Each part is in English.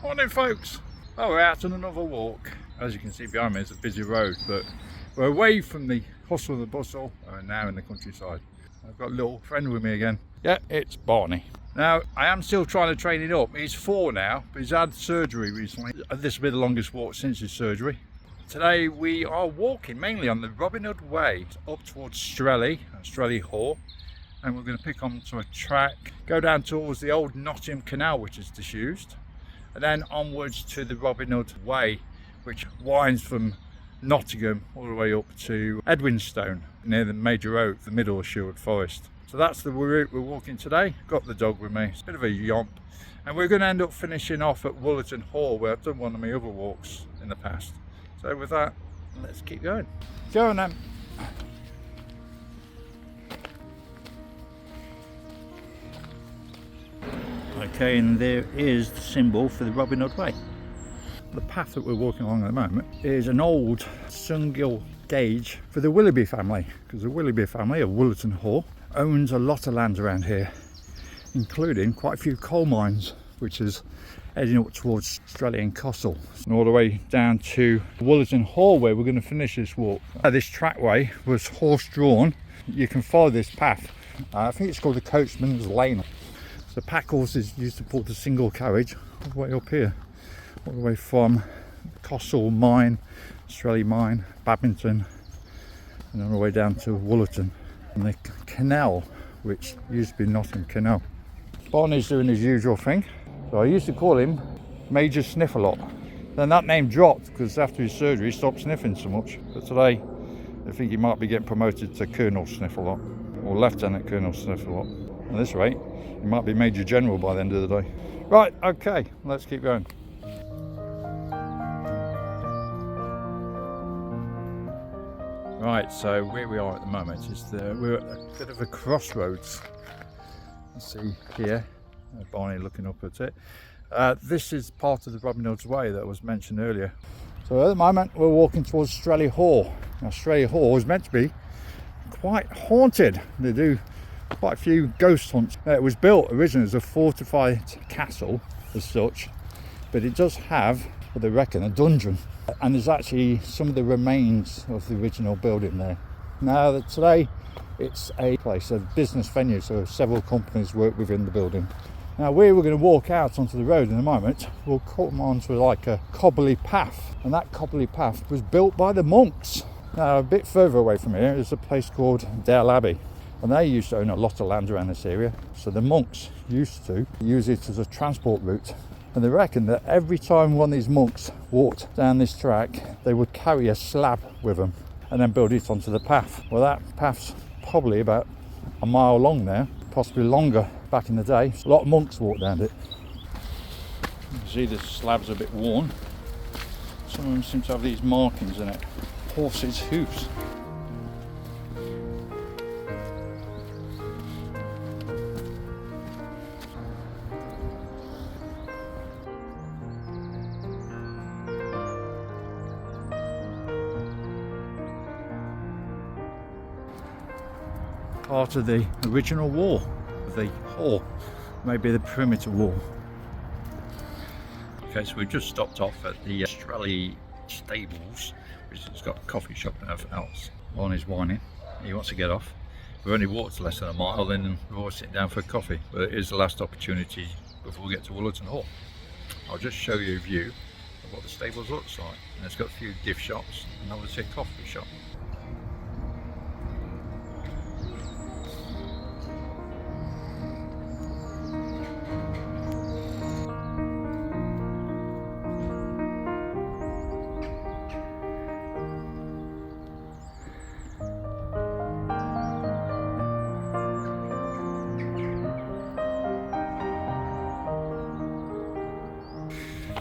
Morning folks. Oh, we're out on another walk. As you can see behind me, it's a busy road, but we're away from the hustle and the bustle and we're now in the countryside. I've got a little friend with me again. Yeah, it's Barney. Now, I am still trying to train him up. He's 4 now, but he's had surgery recently. This will be the longest walk since his surgery. Today we are walking mainly on the Robin Hood Way up towards Strelley Hall, and we're going to pick onto a track, go down towards the old Nottingham Canal, which is disused, and then onwards to the Robin Hood Way, which winds from Nottingham all the way up to Edwinstone, near the major oak, the middle of Sherwood Forest. So that's the route we're walking today. Got the dog with me, it's a bit of a yomp, and we're going to end up finishing off at Wollaton Hall, where I've done one of my other walks in the past. So with that, let's keep going. Go on then. Okay, and there is the symbol for the Robin Hood Way. The path that we're walking along at the moment is an old Sungill gauge for the Willoughby family, because the Willoughby family of Wollaton Hall owns a lot of land around here, including quite a few coal mines, which is heading up towards Strelley and Castle, and all the way down to Wollaton Hall, where we're going to finish this walk. This trackway was horse drawn. You can follow this path. I think it's called the Coachman's Lane. The pack horses used to pull the single carriage all the way up here, all the way from Castle Mine, Strelley Mine, Babington, and all the way down to Wollaton, and the canal, which used to be Nottingham Canal. Barney's doing his usual thing. So I used to call him Major Sniff-a-Lot. Then that name dropped because after his surgery he stopped sniffing so much. But today I think he might be getting promoted to Colonel Sniff-a-Lot, or Lieutenant Colonel Sniff-a-Lot. At this rate, he might be Major General by the end of the day. Right, okay, let's keep going. Right, so where we are at the moment is we're at a bit of a crossroads. You see here, Barney looking up at it. This is part of the Robin Hood's Way that was mentioned earlier. So at the moment we're walking towards Strelley Hall. Now Strelley Hall is meant to be quite haunted. They do quite a few ghost hunts. It was built originally as a fortified castle as such, but it does have, what they reckon, a dungeon. And there's actually some of the remains of the original building there. Now today it's a place, a business venue, so several companies work within the building. Now where we're going to walk out onto the road in a moment, we'll come onto like a cobbly path, and that cobbly path was built by the monks. Now a bit further away from here is a place called Dale Abbey, and they used to own a lot of land around this area, so the monks used to use it as a transport route. And they reckon that every time one of these monks walked down this track, they would carry a slab with them and then build it onto the path. Well, that path's probably about a mile long now, possibly longer back in the day. A lot of monks walked down it. You can see the slab's a bit worn. Some of them seem to have these markings in it. Horses' hoofs. Part of the original wall of the hall, maybe the perimeter wall. Okay, so we've just stopped off at the Strelley stables, which has got a coffee shop and everything else. Barney's whining, he wants to get off. We've only walked less than a mile, then we're all sitting down for a coffee, but it is the last opportunity before we get to Wollaton Hall. I'll just show you a view of what the stables looks like, and it's got a few gift shops and obviously a coffee shop.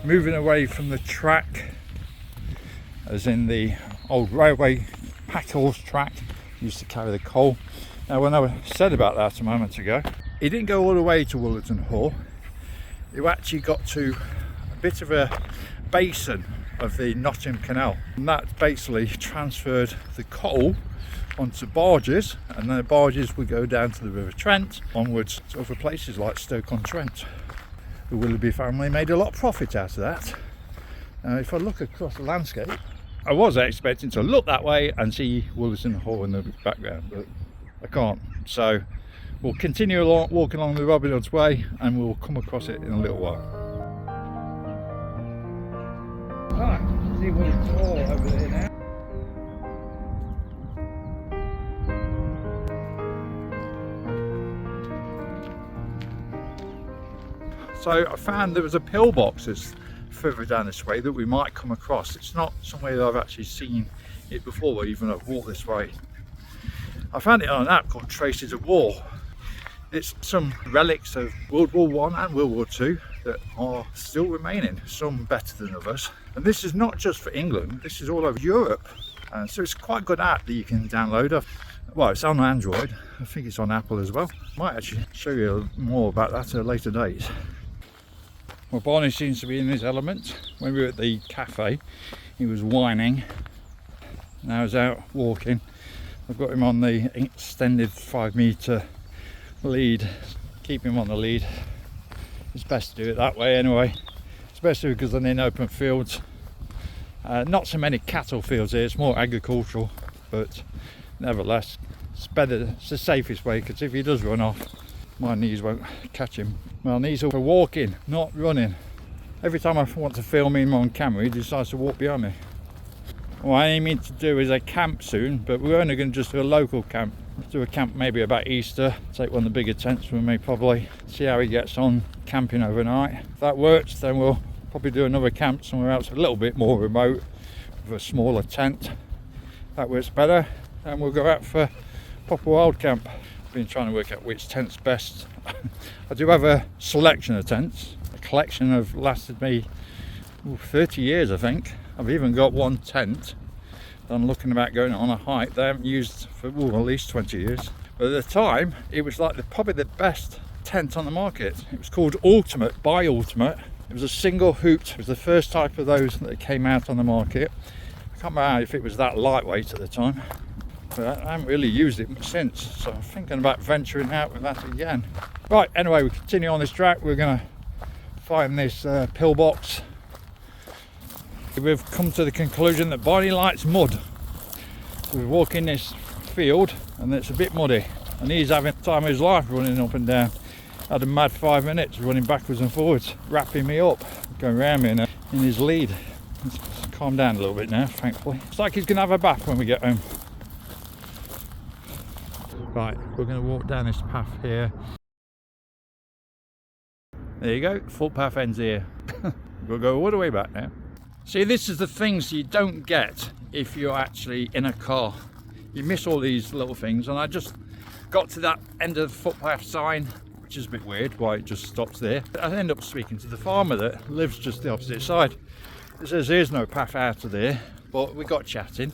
Moving away from the track, as in the old railway pack horse track used to carry the coal. Now when I said about that a moment ago, it didn't go all the way to Wollaton Hall. You actually got to a bit of a basin of the Nottingham Canal, and that basically transferred the coal onto barges, and then the barges would go down to the River Trent, onwards to other places like Stoke-on-Trent. the Willoughby family made a lot of profit out of that. If I look across the landscape, I was expecting to look that way and see Wollaton Hall in the background, but I can't. So we'll continue along, walking along the Robin Hood's Way, and we'll come across it in a little while. Hi, see Wollaton Hall over there now. So I found there was a pillbox that's further down this way that we might come across. It's not somewhere that I've actually seen it before, even though I've walked this way. I found it on an app called Traces of War. It's some relics of World War I and World War II that are still remaining, some better than others. And this is not just for England, this is all over Europe. So it's quite a good app that you can download. Well, it's on Android, I think it's on Apple as well. Might actually show you more about that at a later date. Well, Barney seems to be in his element. When we were at the cafe, he was whining. Now he's out walking. I've got him on the extended 5-metre lead. Keep him on the lead. It's best to do it that way anyway, especially because I'm in open fields. Not so many cattle fields here, it's more agricultural, but nevertheless, it's better, it's the safest way, because if he does run off, my knees won't catch him. My knees are for walking, not running. Every time I want to film him on camera, he decides to walk behind me. What I'm aiming to do is a camp soon, but we're only going to just do a local camp. Do a camp maybe about Easter, take one of the bigger tents with me probably, see how he gets on camping overnight. If that works, then we'll probably do another camp somewhere else a little bit more remote with a smaller tent. If that works better, then we'll go out for a proper wild camp. I've been trying to work out which tent's best. I do have a selection of tents. A collection have lasted me 30 years, I think. I've even got one tent that I'm looking about going on a hike that I haven't used for at least 20 years. But at the time, it was like probably the best tent on the market. It was called Ultimate by Ultimate. It was a single hooped. It was the first type of those that came out on the market. I can't remember if it was that lightweight at the time. But I haven't really used it since, so I'm thinking about venturing out with that again. Right, anyway, we continue on this track. We're going to find this pillbox. We've come to the conclusion that Barney likes mud. We're walking this field and it's a bit muddy, and he's having the time of his life running up and down. Had a mad 5 minutes running backwards and forwards, wrapping me up, going around me in his lead. Let's calm down a little bit now, thankfully. It's like he's going to have a bath when we get home. Right, we're going to walk down this path here. There you go, footpath ends here. We'll go all the way back now. See, this is the things you don't get if you're actually in a car. You miss all these little things, and I just got to that end of the footpath sign, which is a bit weird why it just stops there. I end up speaking to the farmer that lives just the opposite side. He says there's no path out of there, but we got chatting.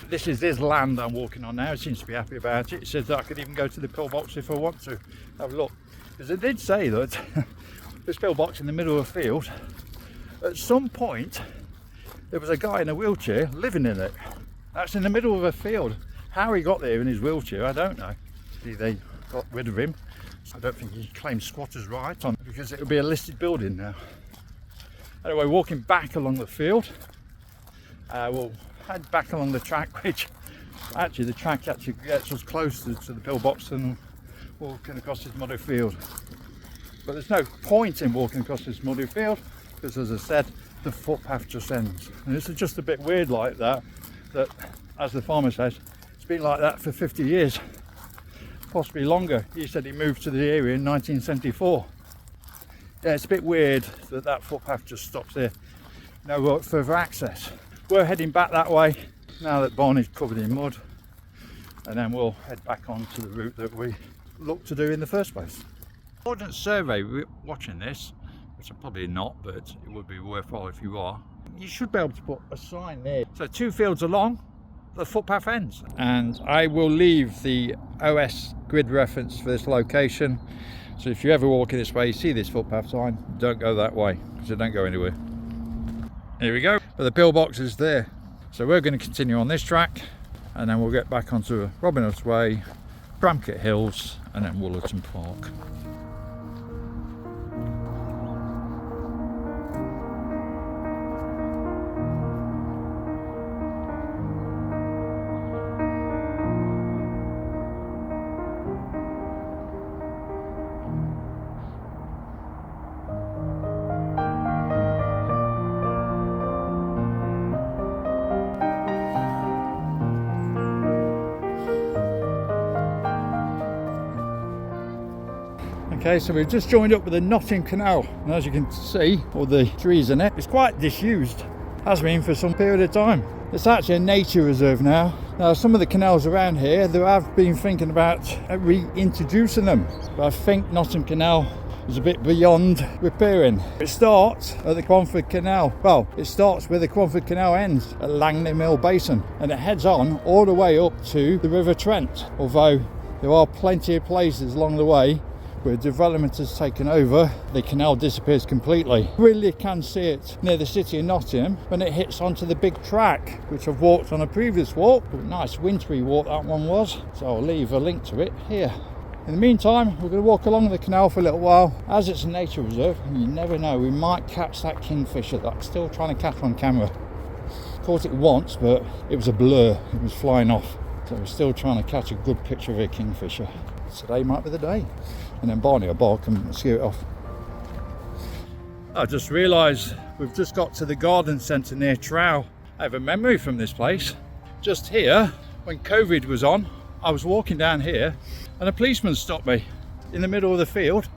This is his land I'm walking on now. He seems to be happy about it. He says that I could even go to the pillbox if I want to have a look. Because they did say that this pillbox in the middle of a field, at some point there was a guy in a wheelchair living in it. That's in the middle of a field. How he got there in his wheelchair, I don't know. They got rid of him. I don't think he claimed squatters' right on, because it would be a listed building now. Anyway, walking back along the field, we'll head back along the track, which actually the track actually gets us closer to the pillbox than walking across this muddy field. But there's no point in walking across this muddy field, because as I said, the footpath just ends. And this is just a bit weird like that, as the farmer says, it's been like that for 50 years, possibly longer. He said he moved to the area in 1974. Yeah, it's a bit weird that footpath just stops there. No further access. We're heading back that way now that Barney's covered in mud, and then we'll head back on to the route that we looked to do in the first place. Ordnance Survey, watching this, which I'm probably not, but it would be worthwhile if you are, you should be able to put a sign there. So 2 fields along, the footpath ends. And I will leave the OS grid reference for this location. So if you ever walk in this way, you see this footpath sign, don't go that way, because you don't go anywhere. Here we go, but the pillbox is there. So we're going to continue on this track, and then we'll get back onto Robin Hood's Way, Bramket Hills, and then Wollaton Park. Okay, so we've just joined up with the Nottingham Canal, and as you can see, all the trees in it, it's quite disused. Has been for some period of time. It's actually a nature reserve now. Now, some of the canals around here, they have been thinking about reintroducing them, but I think Nottingham Canal is a bit beyond repairing. It starts at the Cromford Canal. Well, it starts where the Cromford Canal ends, at Nottingham Canal Basin, and it heads on all the way up to the River Trent, although there are plenty of places along the way where development has taken over, the canal disappears completely. Really can see it near the city of Nottingham when it hits onto the big track, which I've walked on a previous walk. A nice wintry walk that one was, so I'll leave a link to it here. In the meantime, we're going to walk along the canal for a little while. As it's a nature reserve, you never know, we might catch that kingfisher that I'm still trying to catch on camera. Caught it once, but it was a blur, it was flying off. So we're still trying to catch a good picture of a kingfisher. Today might be the day. And then Barney or Bob can scare it off. I just realised we've just got to the garden centre near Trow. I have a memory from this place. Just here, when COVID was on, I was walking down here and a policeman stopped me in the middle of the field.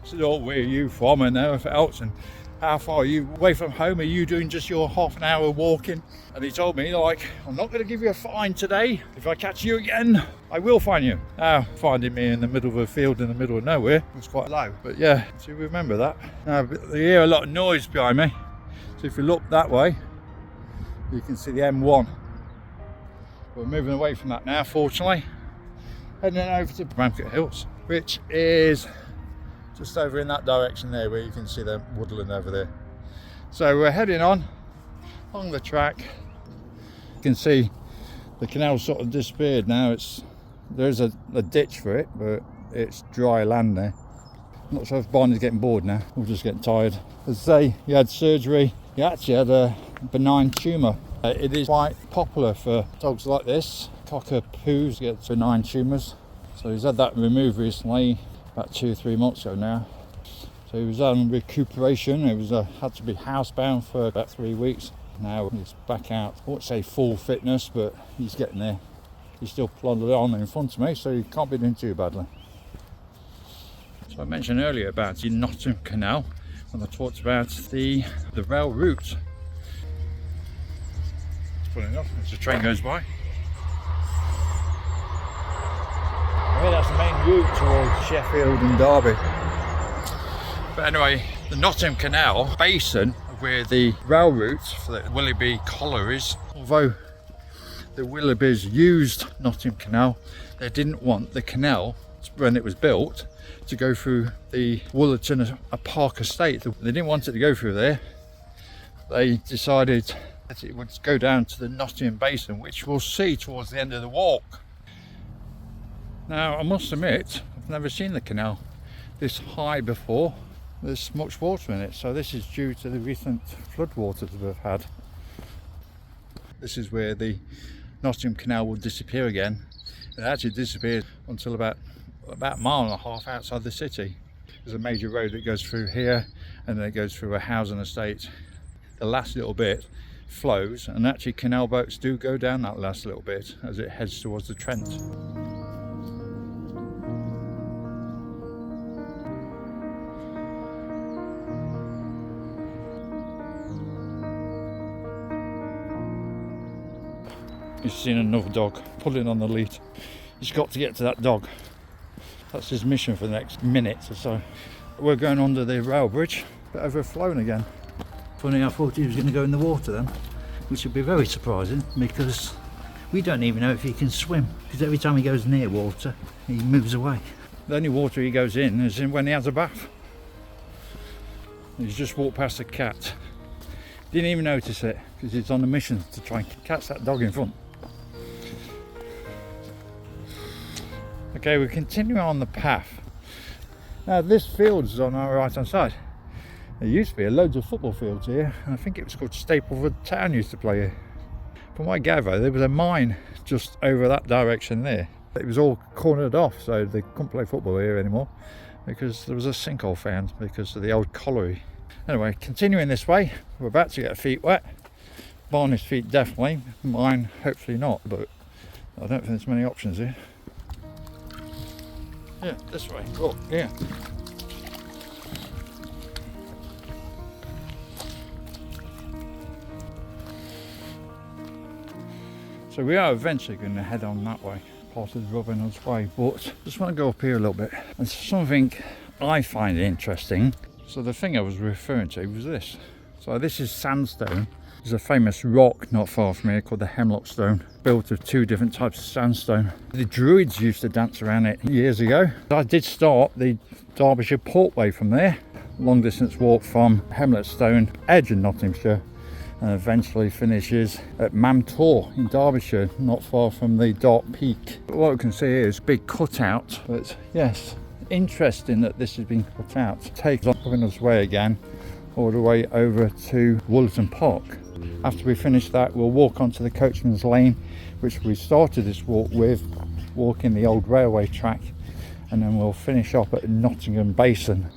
I said, "Oh, where are you from?" and everything else, and "How far are you away from home? Are you doing just your half an hour walking?" And he told me, like, "I'm not going to give you a fine today. If I catch you again, I will fine you." Now, finding me in the middle of a field in the middle of nowhere was quite low. But yeah, do you remember that? Now, you hear a lot of noise behind me. So if you look that way, you can see the M1. We're moving away from that now, fortunately. Heading over to Bramcote Hills, which is just over in that direction there, where you can see the woodland over there. So we're heading on along the track. You can see the canal sort of disappeared now. There's a ditch for it, but it's dry land there. I'm not sure if Barney's getting bored now or just getting tired. As I say, he had surgery. He actually had a benign tumour. It is quite popular for dogs like this. Cockapoos get benign tumours. So he's had that removed recently, about 2 or 3 months ago now. So he was on recuperation. He was had to be housebound for about 3 weeks. Now he's back out. I won't say full fitness, but he's getting there. He's still plodding on in front of me, so he can't be doing too badly. So I mentioned earlier about the Nottingham Canal, and I talked about the rail route. It's pulling off as the train goes by. I think that's the main route towards Sheffield and Derby. But anyway, the Nottingham Canal Basin, where the rail route for the Willoughby collieries, although the Willoughbys used Nottingham Canal, they didn't want the canal, when it was built, to go through the Wollaton Park estate. They didn't want it to go through there. They decided that it would go down to the Nottingham Basin, which we'll see towards the end of the walk. Now, I must admit, I've never seen the canal this high before. There's much water in it, so this is due to the recent floodwaters we've had. This is where the Nottingham Canal will disappear again. It actually disappeared until about a mile and a half outside the city. There's a major road that goes through here, and then it goes through a housing estate. The last little bit flows, and actually canal boats do go down that last little bit as it heads towards the Trent. He's seen another dog pulling on the lead. He's got to get to that dog. That's his mission for the next minute or so. We're going under the rail bridge, but overflown again. Funny, I thought he was going to go in the water then, which would be very surprising because we don't even know if he can swim, because every time he goes near water, he moves away. The only water he goes in is when he has a bath. He's just walked past a cat. Didn't even notice it because he's on a mission to try and catch that dog in front. Okay, we're continuing on the path. Now this field is on our right hand side. There used to be loads of football fields here, and I think it was called Stapleford Town used to play here. From what I gather, there was a mine just over that direction there. It was all cornered off, so they couldn't play football here anymore because there was a sinkhole found because of the old colliery. Anyway, continuing this way, we're about to get our feet wet. Barney's feet definitely, mine hopefully not, but I don't think there's many options here. Yeah, this way. Oh, yeah. So we are eventually going to head on that way, part of the Wollaton Way, but just want to go up here a little bit. And something I find interesting, so the thing I was referring to was this. So this is sandstone. There's a famous rock not far from here called the Hemlock Stone, built of 2 different types of sandstone. The Druids used to dance around it years ago. I did start the Derbyshire Portway from there, long distance walk from Hemlock Stone edge in Nottinghamshire, and eventually finishes at Mamtor in Derbyshire, not far from the Dark Peak. But what we can see here is a big cutout, but yes, interesting that this has been cut out. Take on Wollaton Way again, all the way over to Wollaton Park. After we finish that, we'll walk onto the Coachman's Lane, which we started this walk with, walking the old railway track, and then we'll finish up at Nottingham Basin.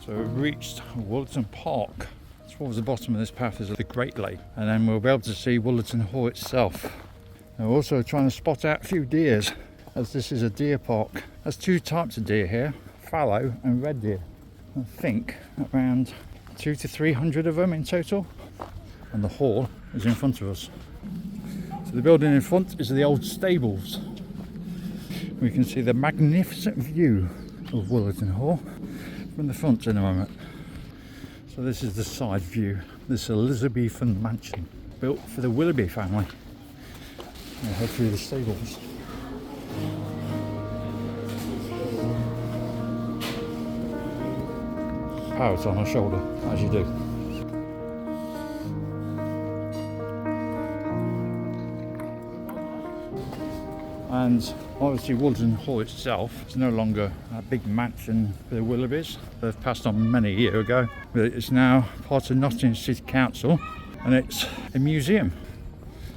So we've reached Wollaton Park. Towards the bottom of this path is the Great Lake, and then we'll be able to see Wollaton Hall itself. And we're also trying to spot out a few deers, as this is a deer park. There's 2 types of deer here, fallow and red deer. I think around 200 to 300 of them in total. And the hall is in front of us. So the building in front is the old stables. We can see the magnificent view of Wollaton Hall from the front in a moment. So this is the side view, this Elizabethan mansion built for the Willoughby family. We'll head through the stables. Parrot on our shoulder, as you do. And obviously Wollaton Hall itself is no longer a big mansion for the Willoughbys. They've passed on many years ago, but it's now part of Nottingham City Council, and it's a museum.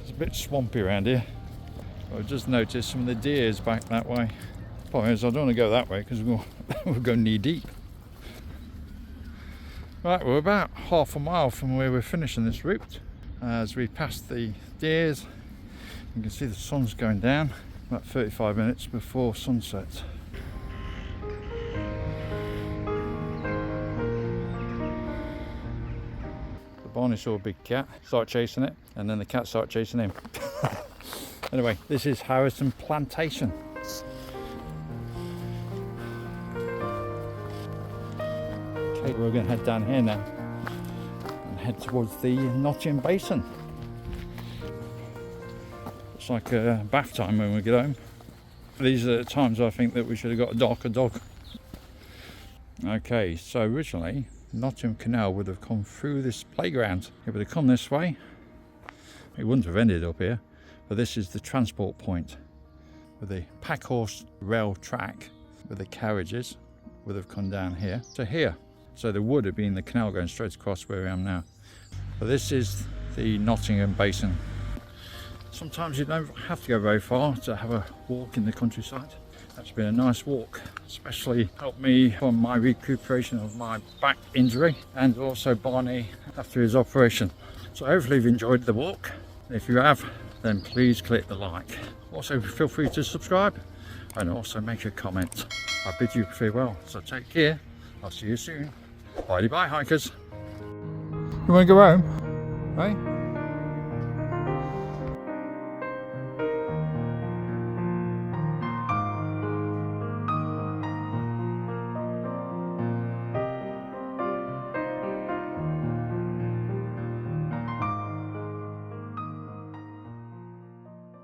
It's a bit swampy around here. I've just noticed some of the deers back that way. Problem is I don't want to go that way because we'll go knee deep. Right, we're about half a mile from where we're finishing this route. As we pass the deers, you can see the sun's going down. About 35 minutes before sunset. The Barney saw a big cat, started chasing it, and then the cat started chasing him. Anyway, this is Harrison Plantation. Okay, we're going to head down here now and head towards the Nottingham Basin. It's like bath time when we get home. These are the times I think that we should have got a darker dog. Okay, so originally Nottingham Canal would have come through this playground. It would have come this way. It wouldn't have ended up here, but this is the transport point with the packhorse rail track with the carriages would have come down here to here. So there would have been the canal going straight across where I am now. But this is the Nottingham Basin. Sometimes you don't have to go very far to have a walk in the countryside. That's been a nice walk, especially helped me from my recuperation of my back injury, and also Barney after his operation. So hopefully you've enjoyed the walk. If you have, then please click the like. Also feel free to subscribe and also make a comment. I bid you farewell, so take care. I'll see you soon. Bye bye hikers. You want to go home? Right?